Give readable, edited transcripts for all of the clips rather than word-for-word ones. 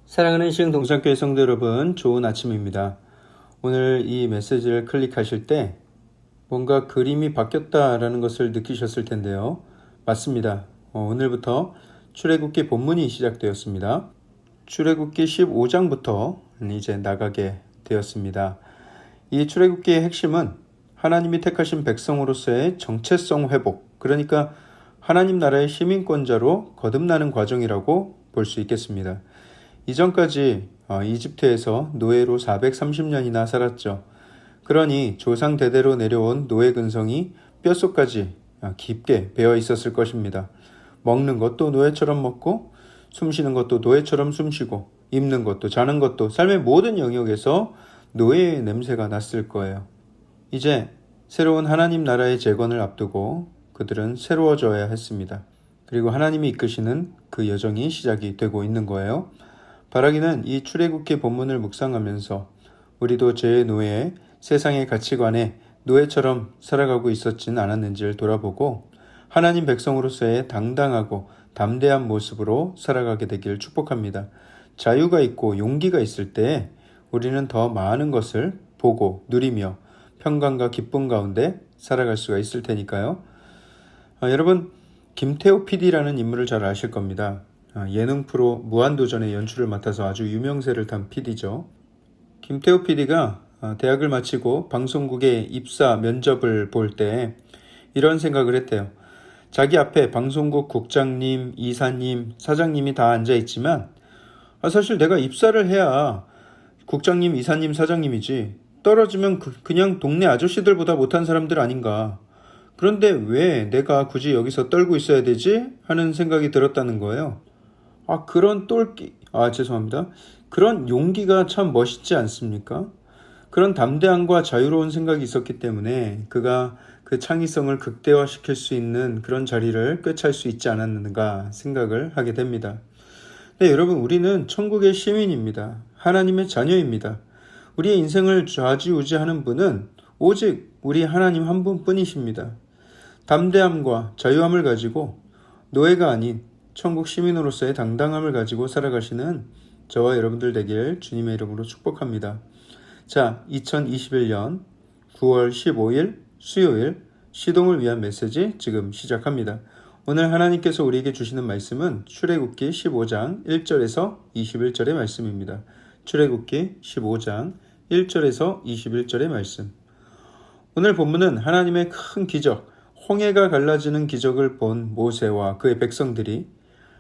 사랑하는 시흥동산교회 성도 여러분, 좋은 아침입니다. 오늘 이 메시지를 클릭하실 때 뭔가 그림이 바뀌었다라는 것을 느끼셨을 텐데요. 맞습니다. 오늘부터 출애굽기 본문이 시작되었습니다. 출애굽기 15장부터 이제 나가게 되었습니다. 이 출애굽기의 핵심은 하나님이 택하신 백성으로서의 정체성 회복, 그러니까 하나님 나라의 시민권자로 거듭나는 과정이라고 볼 수 있겠습니다. 이전까지 이집트에서 노예로 430년이나 살았죠. 그러니 조상 대대로 내려온 노예 근성이 뼛속까지 깊게 배어 있었을 것입니다. 먹는 것도 노예처럼 먹고, 숨쉬는 것도 노예처럼 숨쉬고, 입는 것도 자는 것도 삶의 모든 영역에서 노예의 냄새가 났을 거예요. 이제 새로운 하나님 나라의 재건을 앞두고 그들은 새로워져야 했습니다. 그리고 하나님이 이끄시는 그 여정이 시작이 되고 있는 거예요. 바라기는 이 출애굽기 본문을 묵상하면서 우리도 죄의 노예, 세상의 가치관에 노예처럼 살아가고 있었진 않았는지를 돌아보고 하나님 백성으로서의 당당하고 담대한 모습으로 살아가게 되기를 축복합니다. 자유가 있고 용기가 있을 때 우리는 더 많은 것을 보고 누리며 평강과 기쁨 가운데 살아갈 수가 있을 테니까요. 여러분, 김태호 PD라는 인물을 잘 아실 겁니다. 예능 프로 무한도전의 연출을 맡아서 아주 유명세를 탄 PD죠. 김태호 PD가 대학을 마치고 방송국에 입사 면접을 볼 때 이런 생각을 했대요. 자기 앞에 방송국 국장님, 이사님, 사장님이 다 앉아있지만 사실 내가 입사를 해야 국장님, 이사님, 사장님이지 떨어지면 그냥 동네 아저씨들보다 못한 사람들 아닌가. 그런데 왜 내가 굳이 여기서 떨고 있어야 되지? 하는 생각이 들었다는 거예요. 그런 용기가 참 멋있지 않습니까? 그런 담대함과 자유로운 생각이 있었기 때문에 그가 그 창의성을 극대화시킬 수 있는 그런 자리를 꿰찰 수 있지 않았는가 생각을 하게 됩니다. 네, 여러분, 우리는 천국의 시민입니다. 하나님의 자녀입니다. 우리의 인생을 좌지우지하는 분은 오직 우리 하나님 한 분뿐이십니다. 담대함과 자유함을 가지고 노예가 아닌 천국 시민으로서의 당당함을 가지고 살아가시는 저와 여러분들 되길 주님의 이름으로 축복합니다. 자, 2021년 9월 15일 수요일 시동을 위한 메시지 지금 시작합니다. 오늘 하나님께서 우리에게 주시는 말씀은 출애굽기 15장 1절에서 21절의 말씀입니다. 출애굽기 15장 1절에서 21절의 말씀. 오늘 본문은 하나님의 큰 기적, 홍해가 갈라지는 기적을 본 모세와 그의 백성들이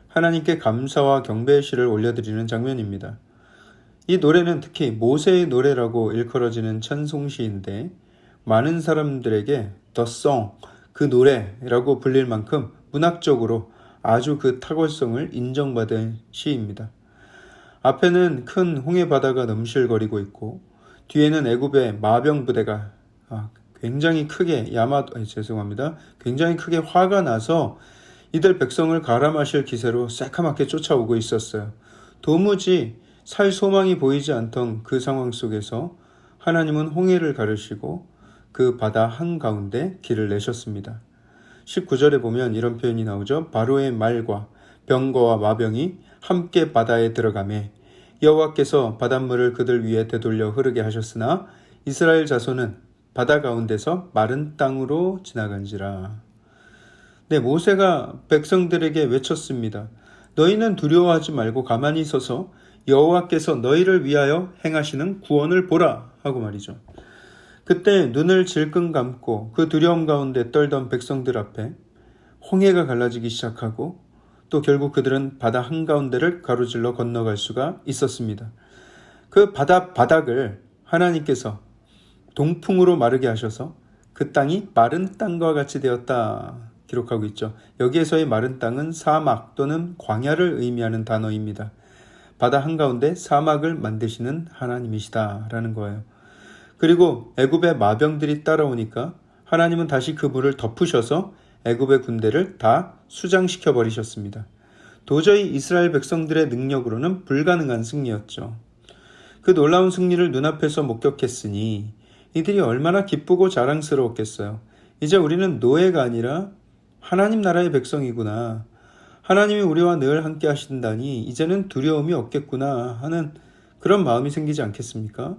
하나님께 감사와 경배의 시를 올려드리는 장면입니다. 이 노래는 특히 모세의 노래라고 일컬어지는 찬송시인데 많은 사람들에게 The Song, 그 노래라고 불릴 만큼 문학적으로 아주 그 탁월성을 인정받은 시입니다. 앞에는 큰 홍해 바다가 넘실거리고 있고 뒤에는 애굽의 마병 부대가 굉장히 크게 화가 나서 이들 백성을 갈아 마실 기세로 새카맣게 쫓아오고 있었어요. 도무지 살 소망이 보이지 않던 그 상황 속에서 하나님은 홍해를 가르시고 그 바다 한가운데 길을 내셨습니다. 19절에 보면 이런 표현이 나오죠. 바로의 말과 병거와 마병이 함께 바다에 들어가매 여호와께서 바닷물을 그들 위에 되돌려 흐르게 하셨으나 이스라엘 자손은 바다 가운데서 마른 땅으로 지나간지라. 네, 모세가 백성들에게 외쳤습니다. 너희는 두려워하지 말고 가만히 서서 여호와께서 너희를 위하여 행하시는 구원을 보라 하고 말이죠. 그때 눈을 질끈 감고 그 두려움 가운데 떨던 백성들 앞에 홍해가 갈라지기 시작하고 또 결국 그들은 바다 한가운데를 가로질러 건너갈 수가 있었습니다. 그 바다 바닥을 하나님께서 동풍으로 마르게 하셔서 그 땅이 마른 땅과 같이 되었다 기록하고 있죠. 여기에서의 마른 땅은 사막 또는 광야를 의미하는 단어입니다. 바다 한가운데 사막을 만드시는 하나님이시다라는 거예요. 그리고 애굽의 마병들이 따라오니까 하나님은 다시 그 물을 덮으셔서 애굽의 군대를 다 수장시켜 버리셨습니다. 도저히 이스라엘 백성들의 능력으로는 불가능한 승리였죠. 그 놀라운 승리를 눈앞에서 목격했으니 이들이 얼마나 기쁘고 자랑스러웠겠어요. 이제 우리는 노예가 아니라 하나님 나라의 백성이구나. 하나님이 우리와 늘 함께 하신다니 이제는 두려움이 없겠구나 하는 그런 마음이 생기지 않겠습니까?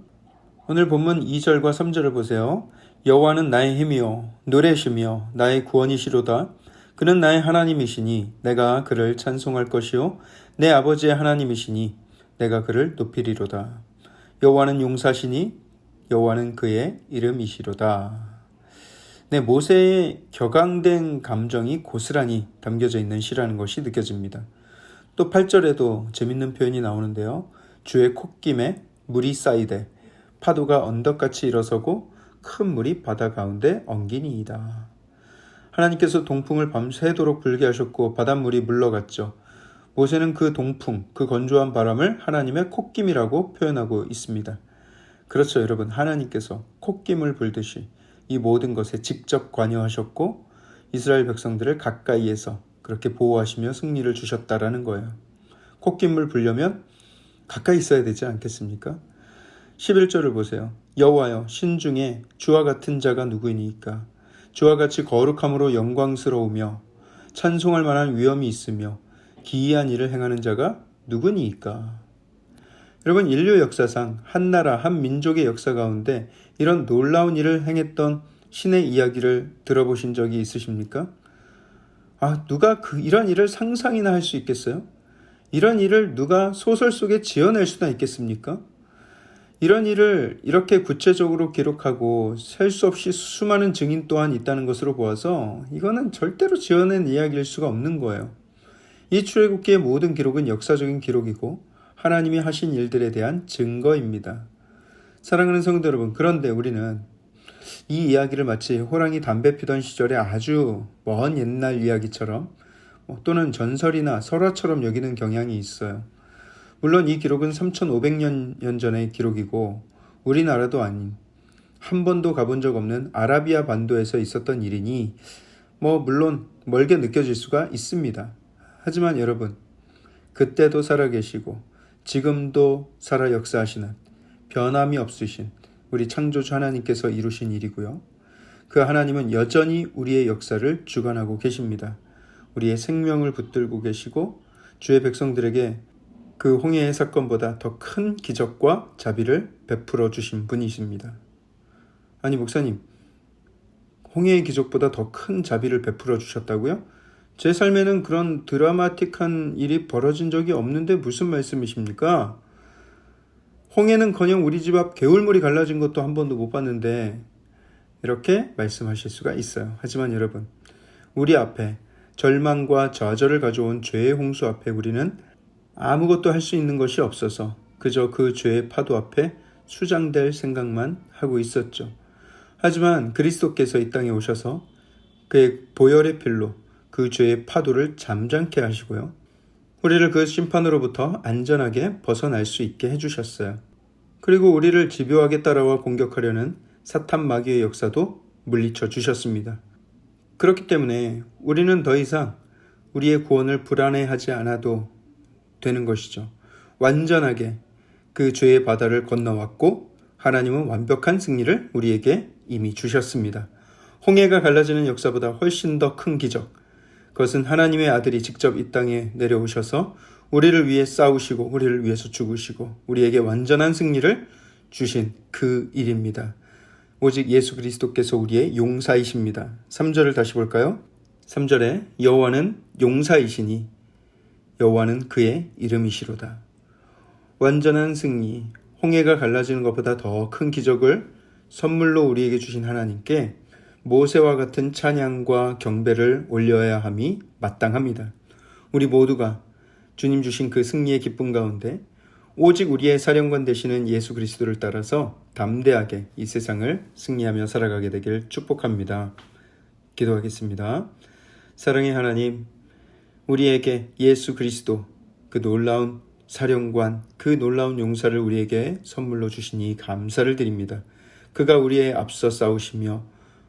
오늘 본문 2절과 3절을 보세요. 여호와는 나의 힘이요 노래시며 나의 구원이시로다. 그는 나의 하나님이시니 내가 그를 찬송할 것이요 내 아버지의 하나님이시니 내가 그를 높이리로다. 여호와는 용사시니 여호와는 그의 이름이시로다. 네, 모세의 격앙된 감정이 고스란히 담겨져 있는 시라는 것이 느껴집니다. 또 8절에도 재밌는 표현이 나오는데요. 주의 콧김에 물이 쌓이되 파도가 언덕같이 일어서고 큰 물이 바다 가운데 엉기니이다. 하나님께서 동풍을 밤새도록 불게 하셨고 바닷물이 물러갔죠. 모세는 그 동풍, 그 건조한 바람을 하나님의 콧김이라고 표현하고 있습니다. 그렇죠, 여러분. 하나님께서 콧김을 불듯이 이 모든 것에 직접 관여하셨고 이스라엘 백성들을 가까이에서 그렇게 보호하시며 승리를 주셨다라는 거예요. 콧김을 불려면 가까이 있어야 되지 않겠습니까? 11절을 보세요. 여호와여 신중에 주와 같은 자가 누구이니까? 주와 같이 거룩함으로 영광스러우며 찬송할 만한 위엄이 있으며 기이한 일을 행하는 자가 누구니까? 여러분, 인류 역사상 한 나라, 한 민족의 역사 가운데 이런 놀라운 일을 행했던 신의 이야기를 들어보신 적이 있으십니까? 누가 이런 일을 상상이나 할 수 있겠어요? 이런 일을 누가 소설 속에 지어낼 수나 있겠습니까? 이런 일을 이렇게 구체적으로 기록하고 셀 수 없이 수많은 증인 또한 있다는 것으로 보아서 이거는 절대로 지어낸 이야기일 수가 없는 거예요. 이 출애굽기의 모든 기록은 역사적인 기록이고 하나님이 하신 일들에 대한 증거입니다. 사랑하는 성도 여러분, 그런데 우리는 이 이야기를 마치 호랑이 담배 피던 시절의 아주 먼 옛날 이야기처럼 또는 전설이나 설화처럼 여기는 경향이 있어요. 물론 이 기록은 3500년 전의 기록이고 우리나라도 아닌 한 번도 가본 적 없는 아라비아 반도에서 있었던 일이니 물론 멀게 느껴질 수가 있습니다. 하지만 여러분, 그때도 살아계시고 지금도 살아 역사하시는 변함이 없으신 우리 창조주 하나님께서 이루신 일이고요. 그 하나님은 여전히 우리의 역사를 주관하고 계십니다. 우리의 생명을 붙들고 계시고 주의 백성들에게 그 홍해의 사건보다 더 큰 기적과 자비를 베풀어 주신 분이십니다. 아니 목사님, 홍해의 기적보다 더 큰 자비를 베풀어 주셨다고요? 제 삶에는 그런 드라마틱한 일이 벌어진 적이 없는데 무슨 말씀이십니까? 홍해는커녕 우리 집 앞 개울물이 갈라진 것도 한 번도 못 봤는데 이렇게 말씀하실 수가 있어요. 하지만 여러분, 우리 앞에 절망과 좌절을 가져온 죄의 홍수 앞에 우리는 아무것도 할 수 있는 것이 없어서 그저 그 죄의 파도 앞에 수장될 생각만 하고 있었죠. 하지만 그리스도께서 이 땅에 오셔서 그의 보혈의 필로 그 죄의 파도를 잠잠케 하시고요. 우리를 그 심판으로부터 안전하게 벗어날 수 있게 해주셨어요. 그리고 우리를 집요하게 따라와 공격하려는 사탄 마귀의 역사도 물리쳐 주셨습니다. 그렇기 때문에 우리는 더 이상 우리의 구원을 불안해하지 않아도 되는 것이죠. 완전하게 그 죄의 바다를 건너왔고 하나님은 완벽한 승리를 우리에게 이미 주셨습니다. 홍해가 갈라지는 역사보다 훨씬 더 큰 기적, 그것은 하나님의 아들이 직접 이 땅에 내려오셔서 우리를 위해 싸우시고 우리를 위해서 죽으시고 우리에게 완전한 승리를 주신 그 일입니다. 오직 예수 그리스도께서 우리의 용사이십니다. 3절을 다시 볼까요? 3절에 여호와는 용사이시니 여호와는 그의 이름이시로다. 완전한 승리, 홍해가 갈라지는 것보다 더 큰 기적을 선물로 우리에게 주신 하나님께 모세와 같은 찬양과 경배를 올려야 함이 마땅합니다. 우리 모두가 주님 주신 그 승리의 기쁨 가운데 오직 우리의 사령관 되시는 예수 그리스도를 따라서 담대하게 이 세상을 승리하며 살아가게 되길 축복합니다. 기도하겠습니다. 사랑의 하나님, 우리에게 예수 그리스도 그 놀라운 사령관, 그 놀라운 용사를 우리에게 선물로 주시니 감사를 드립니다. 그가 우리의 앞서 싸우시며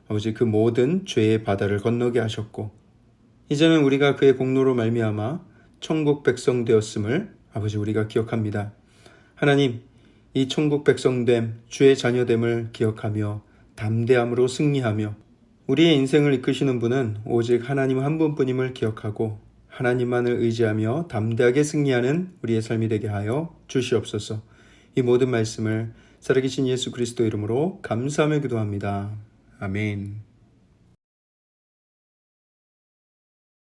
아버지 그 모든 죄의 바다를 건너게 하셨고 이제는 우리가 그의 공로로 말미암아 천국 백성 되었음을 아버지 우리가 기억합니다. 하나님, 이 천국 백성됨, 주의 자녀됨을 기억하며 담대함으로 승리하며 우리의 인생을 이끄시는 분은 오직 하나님 한 분뿐임을 기억하고 하나님만을 의지하며 담대하게 승리하는 우리의 삶이 되게 하여 주시옵소서. 이 모든 말씀을 살아계신 예수 그리스도 이름으로 감사하며 기도합니다. 아멘.